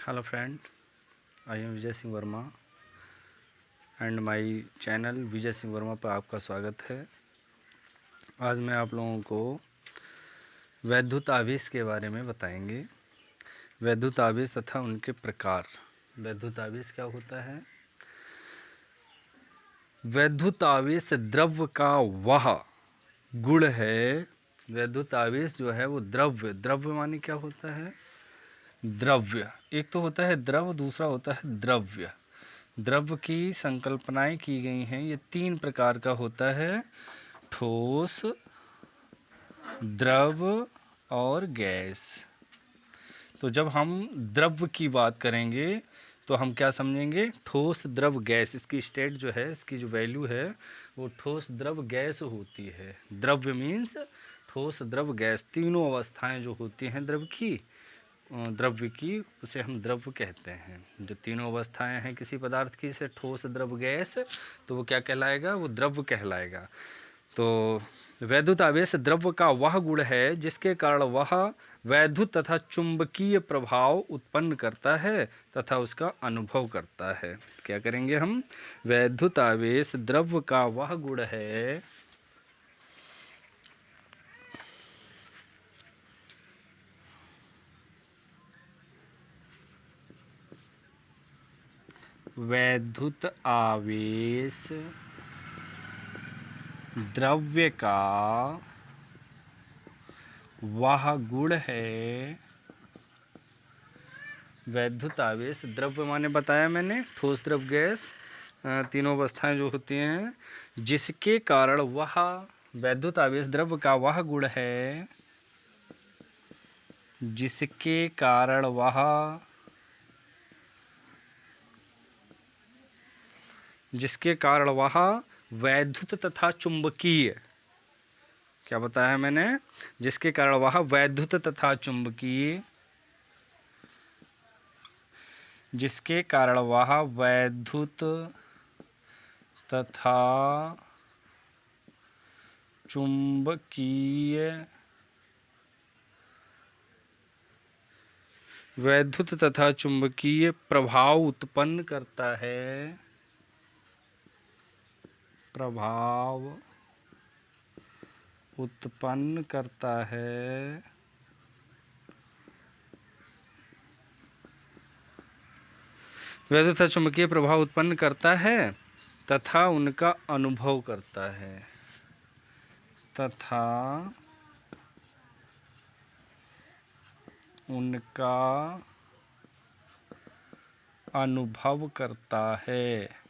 Hello friend, I am Vijay Singh Verma and my channel Vijay Singh Verma पर आपका स्वागत है। आज मैं आप लोगों को वैद्युत आवेश के बारे में बताएंगे। वैद्युत आवेश तथा उनके प्रकार। वैद्युत आवेश क्या होता है? वैद्युत आवेश द्रव्य का वह गुण है। वैद्युत आवेश जो है वो द्रव्य माने क्या होता है? द्रव्य। एक तो होता है द्रव, दूसरा होता है द्रव्य। द्रव्य की संकल्पनाएं की गई हैं। ये 3 प्रकार का होता है: ठोस, द्रव और गैस। तो जब हम द्रव्य की बात करेंगे तो हम क्या समझेंगे? ठोस, द्रव, गैस। इसकी स्टेट जो है, इसकी जो वैल्यू है वो ठोस, द्रव, गैस होती है। द्रव्य मीन्स ठोस, द्रव, गैस। तीनों अवस्थाएं जो होती हैं द्रव्य की, उसे हम द्रव्य कहते हैं। जो तीनों अवस्थाएं हैं किसी पदार्थ की, जैसे ठोस, द्रव, गैस, तो वो क्या कहलाएगा? वो द्रव्य कहलाएगा। तो वैद्युत आवेश द्रव्य का वह गुण है जिसके कारण वह वैद्युत तथा चुंबकीय प्रभाव उत्पन्न करता है तथा उसका अनुभव करता है। क्या करेंगे हम? वैद्युत आवेश द्रव्य का वह गुण है वैद्युत आवेश द्रव्य का वह गुण है। वैद्युत आवेश द्रव्य माने बताया मैंने, ठोस, द्रव, गैस, तीनों अवस्थाएं जो होती हैं, जिसके कारण वह वैद्युत आवेश द्रव्य का वह गुण है जिसके कारण वह वैद्युत तथा चुंबकीय, क्या बताया मैंने? जिसके कारण वह वैद्युत तथा चुंबकीय, जिसके कारण वह वैद्युत तथा चुंबकीय प्रभाव उत्पन्न करता है। वैद्युत तथा चुंबकीय प्रभाव उत्पन्न करता है तथा उनका अनुभव करता है।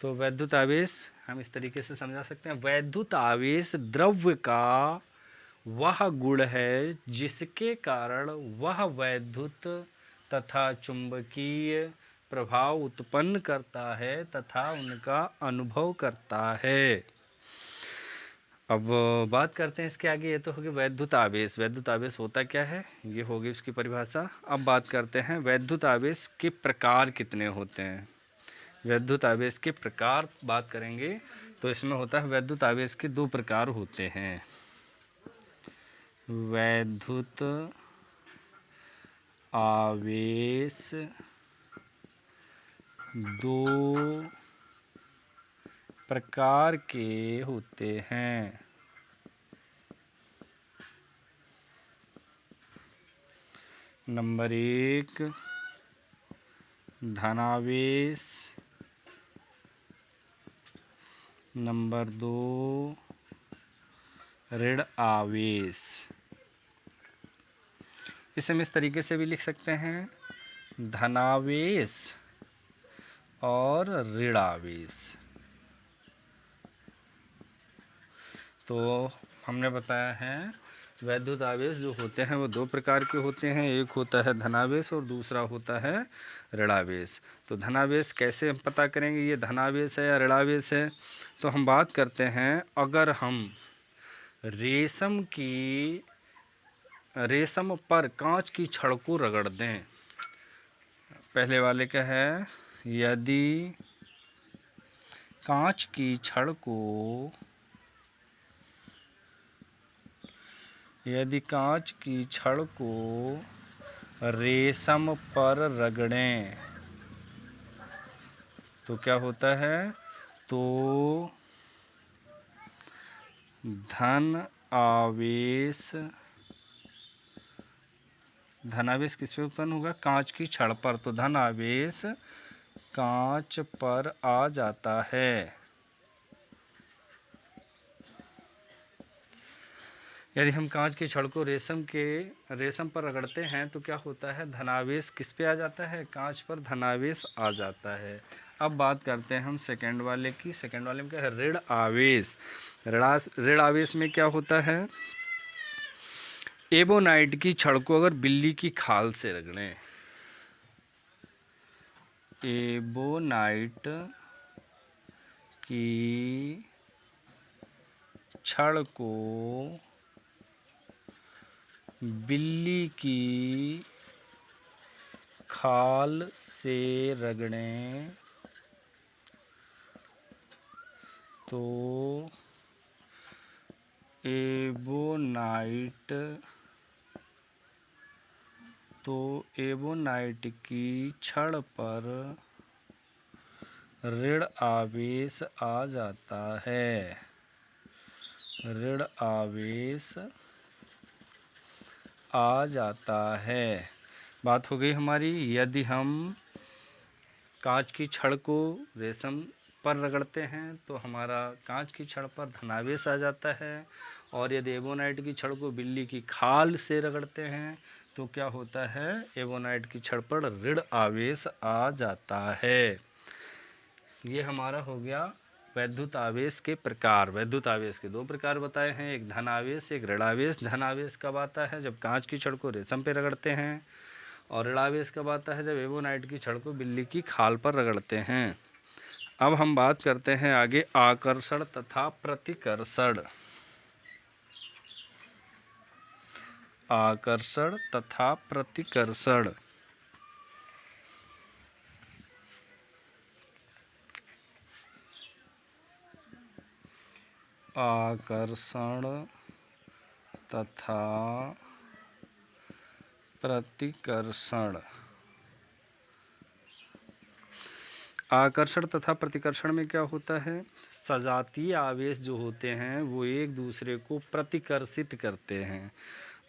तो वैद्युत आवेश हम इस तरीके से समझा सकते हैं। वैद्युत आवेश द्रव्य का वह गुण है जिसके कारण वह वैद्युत तथा चुंबकीय प्रभाव उत्पन्न करता है तथा उनका अनुभव करता है। अब बात करते हैं इसके आगे। ये तो होगी वैद्युत आवेश। वैद्युत आवेश होता क्या है, ये होगी उसकी परिभाषा। अब बात करते हैं वैद्युत आवेश के प्रकार कितने होते हैं। वैद्युत आवेश के प्रकार बात करेंगे तो इसमें होता है, वैद्युत आवेश के 2 प्रकार होते हैं। वैद्युत आवेश 2 प्रकार के होते हैं। नंबर 1 धनावेश, नंबर 2 ऋण आवेश। इसे हम इस तरीके से भी लिख सकते हैं, धनावेश और ऋण आवेश। तो हमने बताया है वैद्युत आवेश जो होते हैं वो 2 प्रकार के होते हैं। एक होता है धनावेश और दूसरा होता है ऋणावेश। तो धनावेश कैसे हम पता करेंगे ये धनावेश है या ऋणावेश है? तो हम बात करते हैं, अगर हम रेशम पर कांच की छड़ को रगड़ दें। पहले वाले क्या है? यदि कांच की छड़ को यदि कांच की छड़ को रेशम पर रगड़ें तो क्या होता है? तो धनावेश किस पे उत्पन्न होगा? कांच की छड़ पर। तो धनावेश कांच पर आ जाता है। यदि हम कांच की छड़ को रेशम पर रगड़ते हैं तो क्या होता है? धनावेश किस पे आ जाता है? कांच पर धनावेश आ जाता है। अब बात करते हैं हम सेकंड वाले की। सेकंड वाले में क्या है? ऋण आवेश। ऋण आवेश में क्या होता है? एबोनाइट की छड़ को अगर बिल्ली की खाल से रगड़ें, एबोनाइट की छड़ को बिल्ली की खाल से रगड़ें तो एबोनाइट की छड़ पर ऋण आवेश आ जाता है। ऋण आवेश आ जाता है। बात हो गई हमारी। यदि हम कांच की छड़ को रेशम पर रगड़ते हैं तो हमारा कांच की छड़ पर धनावेश आ जाता है, और यदि एबोनाइट की छड़ को बिल्ली की खाल से रगड़ते हैं तो क्या होता है? एबोनाइट की छड़ पर ऋण आवेश आ जाता है। ये हमारा हो गया वैद्युत आवेश के प्रकार। वैद्युत आवेश के दो प्रकार बताए हैं, एक धन आवेश, एक ऋण आवेश। धन आवेश कब आता है? जब कांच की छड़ को रेशम पे रगड़ते हैं। और ऋण आवेश कब आता है? जब एबोनाइट की छड़ को बिल्ली की खाल पर रगड़ते हैं। अब हम बात करते हैं आगे आकर्षण तथा प्रतिकर्षण। आकर्षण तथा प्रतिकर्षण। आकर्षण तथा प्रतिकर्षण। आकर्षण तथा प्रतिकर्षण में क्या होता है? सजातीय आवेश जो होते हैं वो एक दूसरे को प्रतिकर्षित करते हैं।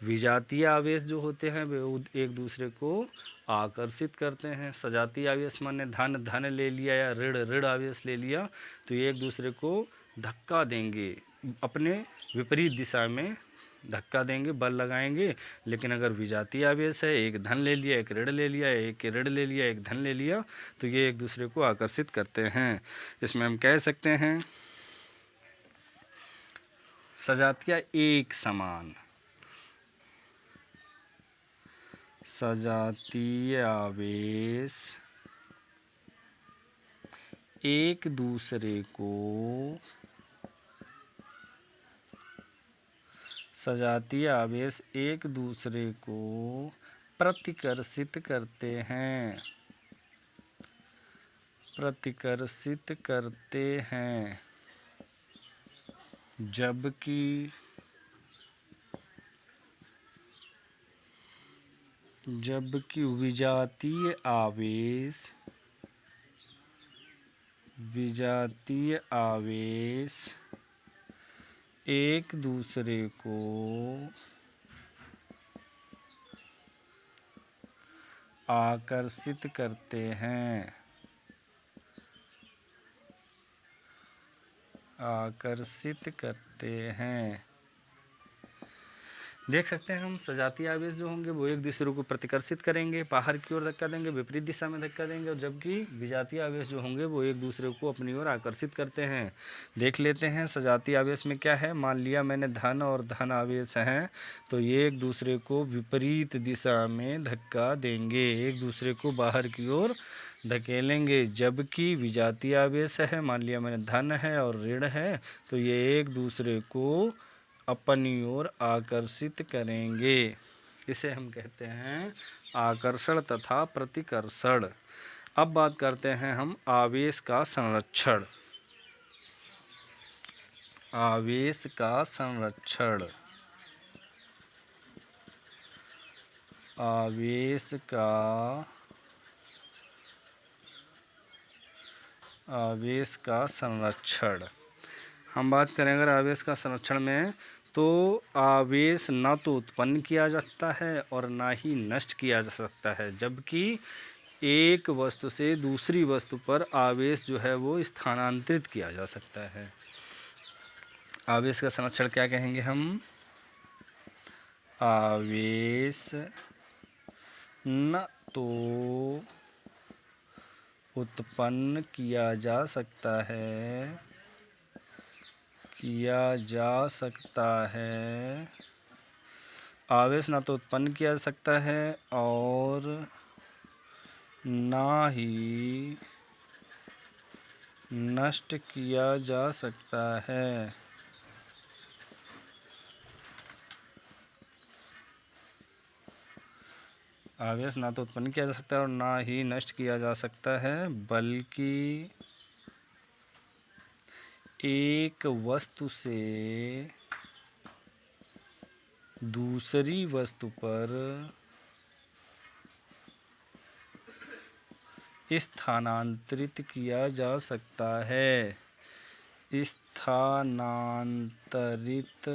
विजातीय आवेश जो होते हैं वे एक दूसरे को आकर्षित करते हैं। सजातीय आवेश माने धन धन ले लिया या ऋण ऋण आवेश ले लिया तो ये एक दूसरे को धक्का देंगे, अपने विपरीत दिशा में धक्का देंगे, बल लगाएंगे। लेकिन अगर विजातीय आवेश है, एक धन ले लिया, एक ऋण ले लिया, एक ऋण ले लिया, एक धन ले लिया, तो ये एक दूसरे को आकर्षित करते हैं। इसमें हम कह सकते हैं सजातीय एक समान। सजातीय आवेश एक दूसरे को सजातीय आवेश एक दूसरे को प्रतिकर्षित करते हैं। प्रतिकर्षित करते हैं। जबकि विजातीय आवेश एक दूसरे को आकर्षित करते हैं। आकर्षित करते हैं। देख सकते हैं हम सजातीय आवेश जो होंगे वो एक दूसरे को प्रतिकर्षित करेंगे, बाहर की ओर धक्का देंगे, विपरीत दिशा में धक्का देंगे, और जबकि विजातीय आवेश जो होंगे वो एक दूसरे को अपनी ओर आकर्षित करते हैं। देख लेते हैं सजातीय आवेश में क्या है। मान लिया मैंने धन और धन आवेश हैं तो ये एक दूसरे को विपरीत दिशा में धक्का देंगे, एक दूसरे को बाहर की ओर धकेलेंगे। जबकि विजातीय आवेश है, मान लिया मैंने धन है और ऋण है, तो ये एक दूसरे को अपनी ओर आकर्षित करेंगे। इसे हम कहते हैं आकर्षण तथा प्रतिकर्षण। अब बात करते हैं हम आवेश का संरक्षण। आवेश का संरक्षण। आवेश का संरक्षण। हम बात करें अगर आवेश का संरक्षण में, तो आवेश ना तो उत्पन्न किया जाता है और ना ही नष्ट किया जा सकता है, जबकि एक वस्तु से दूसरी वस्तु पर आवेश जो है वो स्थानांतरित किया जा सकता है। आवेश का संरक्षण क्या कहेंगे हम? आवेश न तो उत्पन्न किया जा सकता है, आवेश ना तो उत्पन्न किया जा सकता है और ना ही नष्ट किया जा सकता है। आवेश ना तो उत्पन्न किया जा सकता है और ना ही नष्ट किया जा सकता है, बल्कि एक वस्तु से दूसरी वस्तु पर स्थानांतरित किया जा सकता है। स्थानांतरित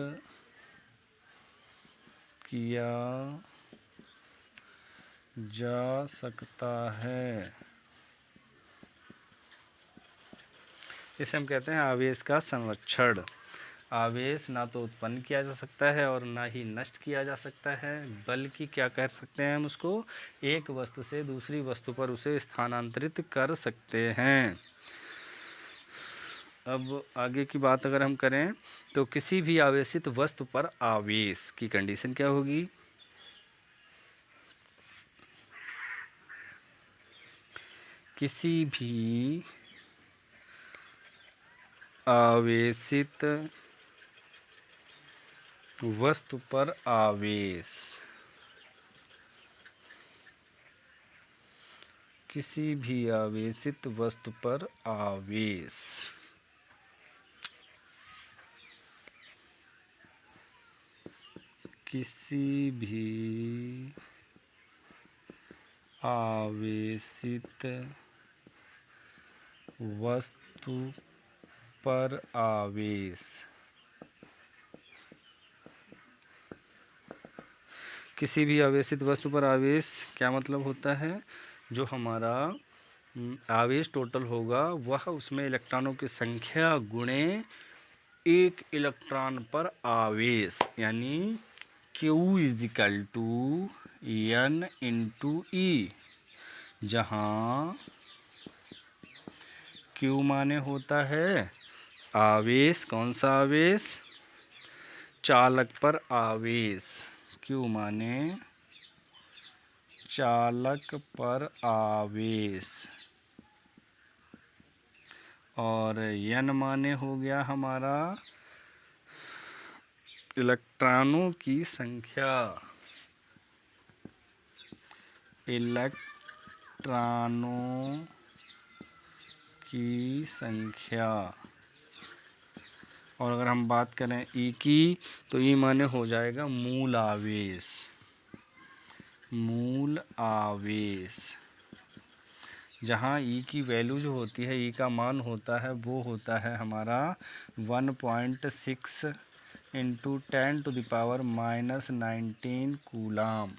किया जा सकता है। इसे हम कहते हैं आवेश का संरक्षण। आवेश ना तो उत्पन्न किया जा सकता है और ना ही नष्ट किया जा सकता है, बल्कि क्या कह सकते हैं हम उसको, एक वस्तु से दूसरी वस्तु पर उसे स्थानांतरित कर सकते हैं। अब आगे की बात अगर हम करें, तो किसी भी आवेशित वस्तु पर आवेश की कंडीशन क्या होगी? किसी भी आवेशित वस्तु पर आवेश, किसी भी आवेशित वस्तु पर आवेश किसी भी आवेशित वस्तु पर आवेश किसी भी आवेशित वस्तु पर आवेश क्या मतलब होता है? जो हमारा आवेश टोटल होगा वह उसमें इलेक्ट्रॉनों की संख्या गुणे एक इलेक्ट्रॉन पर आवेश, यानी Q equal to N into E, जहाँ Q माने होता है आवेश, कौन सा आवेश? चालक पर आवेश। Q माने चालक पर आवेश, और N माने हो गया हमारा इलेक्ट्रॉनों की संख्या, इलेक्ट्रॉनों की संख्या। और अगर हम बात करें E की, तो E माने हो जाएगा मूल आवेश, मूल आवेश, जहाँ E की वैल्यू जो होती है, E का मान होता है वो होता है हमारा 1.6 इंटू 10⁻⁻19 कूलाम।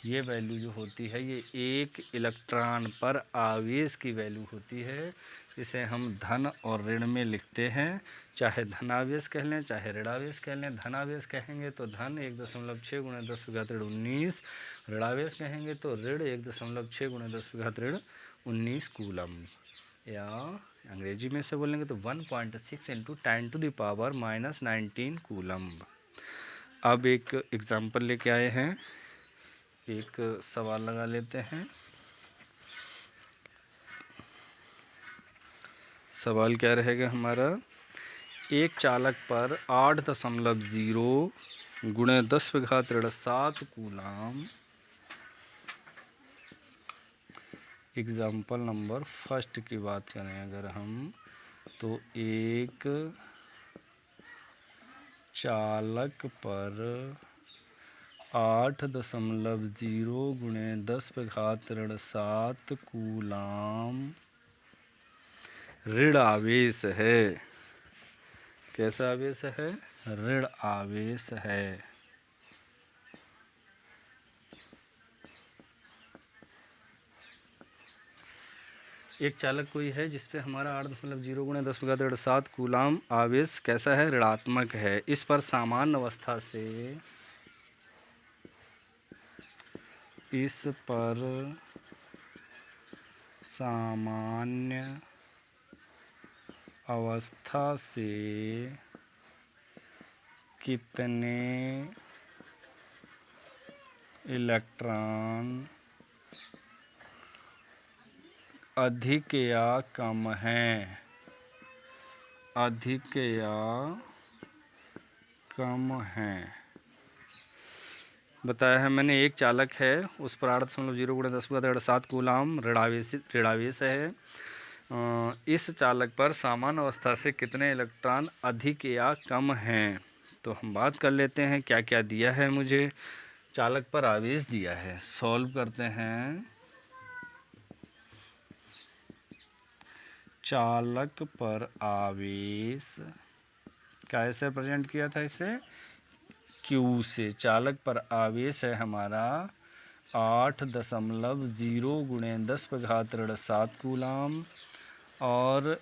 ये वैल्यू जो होती है ये एक इलेक्ट्रॉन पर आवेश की वैल्यू होती है। इसे हम धन और ऋण में लिखते हैं, चाहे धनावेश कह लें चाहे ऋणावेश कह लें। धनावेश कहेंगे तो धन 1.6 × 10⁻⁻19, ऋणावेश कहेंगे तो ऋण 1.6 × 10⁻⁻19 कूलम, या अंग्रेजी में से बोलेंगे तो 1.6 इंटू 10⁻⁻19 कूलम। अब एक एग्जाम्पल लेके आए हैं, एक सवाल लगा लेते हैं। सवाल क्या रहेगा हमारा? एक चालक पर 8.0 × 10⁻⁷ कूलाम। एग्जाम्पल नंबर फर्स्ट की बात करें अगर हम, तो एक चालक पर 8.0 गुणे 10⁻⁷ कूलाम ऋण आवेश है। कैसा आवेश है? ऋण आवेश है। एक चालक कोई है जिसपे हमारा 8.0 गुणे 10⁻⁷ कूलाम आवेश कैसा है? ऋणात्मक है। इस पर सामान्य अवस्था से कितने इलेक्ट्रॉन अधिक या कम हैं? अधिक या कम हैं बताया है मैंने। एक चालक है, उस पर 8.0 गुणे 10⁻⁷ कूलाम ऋणावेश है। इस चालक पर सामान्य अवस्था से कितने इलेक्ट्रॉन अधिक या कम हैं? तो हम बात कर लेते हैं क्या क्या दिया है मुझे। चालक पर आवेश दिया है, सॉल्व करते हैं। चालक पर आवेश कैसे प्रेजेंट किया था इसे? Q से। चालक पर आवेश है हमारा 8.0 गुणे 10⁻⁷ कूलाम और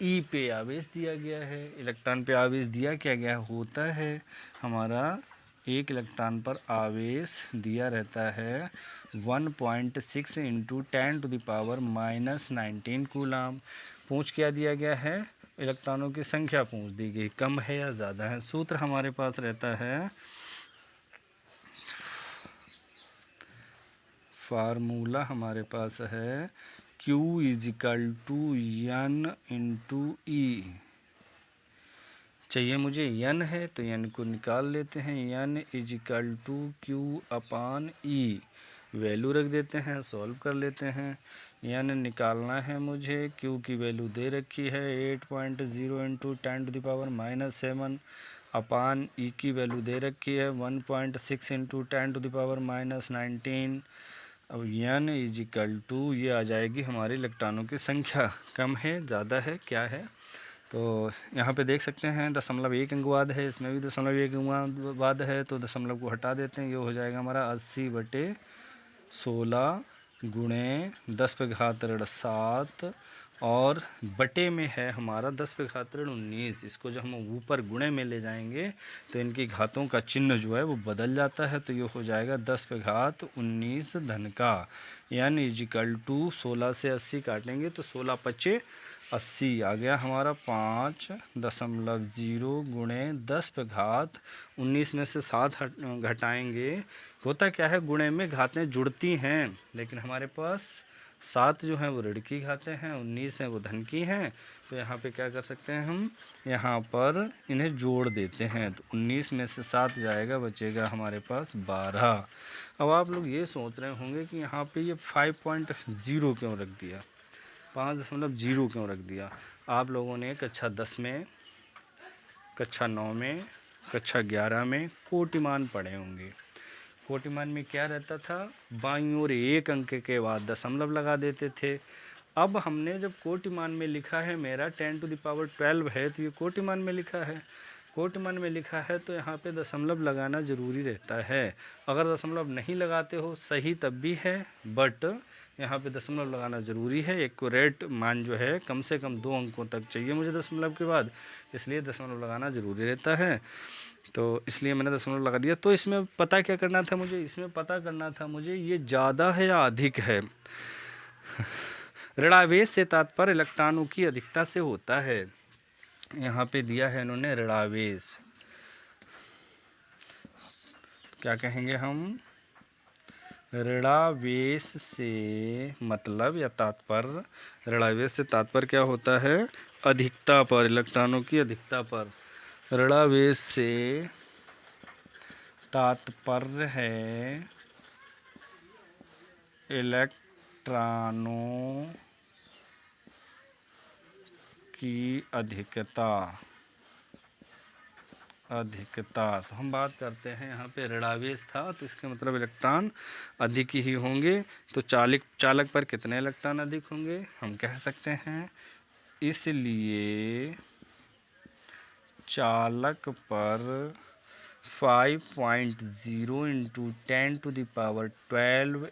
ई पे आवेश दिया गया है। इलेक्ट्रॉन पे आवेश दिया क्या गया होता है? हमारा एक इलेक्ट्रॉन पर आवेश दिया रहता है 1.6 × 10⁻⁻19 कूलाम। पूछ क्या दिया गया है? इलेक्ट्रॉनों की संख्या पूछ दी गई, कम है या ज़्यादा है। सूत्र हमारे पास रहता है, फार्मूला हमारे पास है Q = N × E। चाहिए मुझे n है तो n को निकाल लेते हैं। n = Q/E वैल्यू रख देते हैं, सॉल्व कर लेते हैं। n निकालना है मुझे। Q की वैल्यू दे रखी है 8.0 × 10⁻⁻7 अपान E की वैल्यू दे रखी है 1.6 × 10⁻⁻19। अब n ये आ जाएगी हमारी इलेक्ट्रॉनों की संख्या। कम है, ज़्यादा है, क्या है? तो यहाँ पे देख सकते हैं 0.1 अंकवाद है, इसमें भी 0.1 अंकवाद है, तो दशमलव को हटा देते हैं। ये हो जाएगा हमारा 80/16 गुणे 10⁻⁷ और बटे में है हमारा 10⁻�19। इसको जब हम ऊपर गुणे में ले जाएंगे तो इनकी घातों का चिन्ह जो है वो बदल जाता है। तो ये हो जाएगा 10⁻19 धन का। यानी = 16 से 80 काटेंगे तो 16×5 = 80 आ गया हमारा। 5.0 गुणे 10⁻19 में से 7 घटाएंगे। होता क्या है, गुणे में घातें जुड़ती हैं, लेकिन हमारे पास 7 जो हैं वो ऋण की घातें हैं, 19 हैं वो धन की हैं। तो यहाँ पे क्या कर सकते हैं हम, यहाँ पर इन्हें जोड़ देते हैं। तो 19 में से 7 जाएगा, बचेगा हमारे पास 12। अब आप लोग ये सोच रहे होंगे कि यहाँ पे ये 5.0 क्यों रख दिया, 5.0 क्यों रख दिया। आप लोगों ने कक्षा 10 में, कक्षा 9 में, कक्षा 11 में कोटिमान पढ़े होंगे। कोटिमान में क्या रहता था, बाईं ओर एक अंक के बाद दशमलव लगा देते थे। अब हमने जब कोटिमान में लिखा है, मेरा 10⁻12 है, तो ये कोटिमान में लिखा है। कोटिमान में लिखा है तो यहाँ पे दशमलव लगाना ज़रूरी रहता है। अगर दशमलव नहीं लगाते हो सही तब भी है, बट यहाँ पे दशमलव लगाना ज़रूरी है। एक्यूरेट मान जो है कम से कम 2 अंकों तक चाहिए मुझे दशमलव के बाद, इसलिए दशमलव लगाना ज़रूरी रहता है। तो इसलिए मैंने दशमलव लगा दिया। तो इसमें पता क्या करना था मुझे, इसमें पता करना था मुझे ये ज़्यादा है या अधिक है। ऋणावेश से तात्पर्य इलेक्ट्रॉनों की अधिकता से होता है। यहाँ पे दिया है इन्होंने ऋणावेश, क्या कहेंगे हम, ऋणावेश से मतलब या तात्पर्य, ऋणावेश से तात्पर्य क्या होता है, अधिकता पर, इलेक्ट्रॉनों की अधिकता पर। ऋणावेश से तात्पर्य है इलेक्ट्रॉनों की अधिकता। अधिकता। तो हम बात करते हैं यहाँ पे ऋणावेश था, तो इसके मतलब इलेक्ट्रॉन अधिक ही होंगे। तो चालक पर कितने इलेक्ट्रॉन अधिक होंगे, हम कह सकते हैं इसलिए चालक पर 5.0 इंटू 10⁻12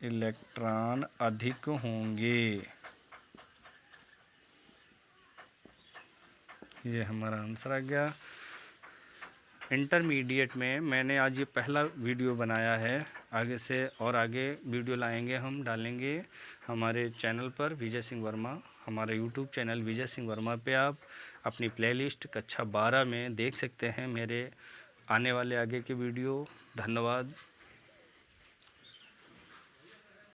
इलेक्ट्रॉन अधिक होंगे। ये हमारा आंसर आ गया। इंटरमीडिएट में मैंने आज ये पहला वीडियो बनाया है, आगे से और आगे वीडियो लाएंगे, हम डालेंगे हमारे चैनल पर विजय सिंह वर्मा। हमारा यूट्यूब चैनल विजय सिंह वर्मा पे आप अपनी प्लेलिस्ट कक्षा 12 में देख सकते हैं मेरे आने वाले आगे के वीडियो। धन्यवाद।